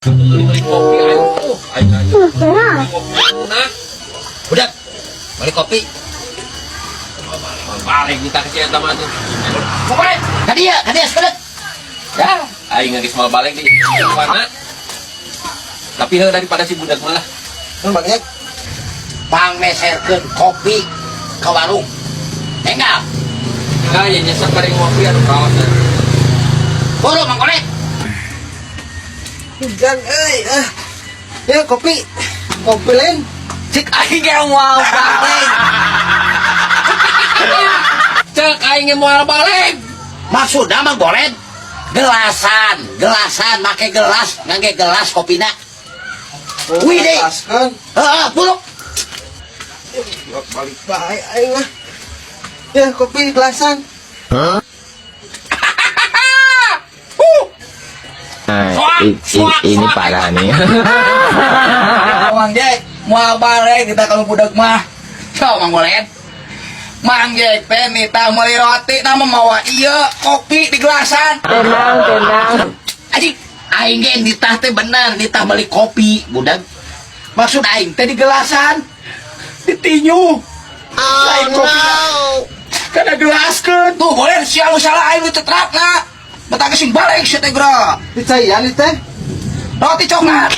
Beli kopi ayo. Ayo. Nah. Udah. Beli kopi. Balik kita ke Cianjur mah tuh. Mau balik? Kadia sekedet. Ya, aing geus mau balik di mana? Tapi heuh daripada si budak mah. Bangnya pangmeserkeun kopi ke warung. Tinggal. Nah, ya nyesek pada ngopi anu kaos. Boro Mang Kolet. Hujan, ya kopi lain. Cik aing ge mau balik. Cek aing mau balik. Maksudna Mang Kolet gelasan make gelas ngangge gelas kopina. Wih deh. Lepaskan. Heeh, buluk. Balik baik aing mah. Ya kopi gelasan. Ini parah nih. Mang Jack, mau balik kita kalau budak mah. So, Mang Kolet. Mang Jack teh nita meuli roti nama mawa ieu kopi di gelasan. Tenang. Aji, aing ge nitah teh bener, nitah meuli kopi, budak. Maksud aing teh di gelasan. Ditinyu. Lain kopi. Kana gelaskeun. Tuh, boleh sial salah aing teh terapna. Betah kesing balik si teh, Bro. Dicayan teh. Roti coklat.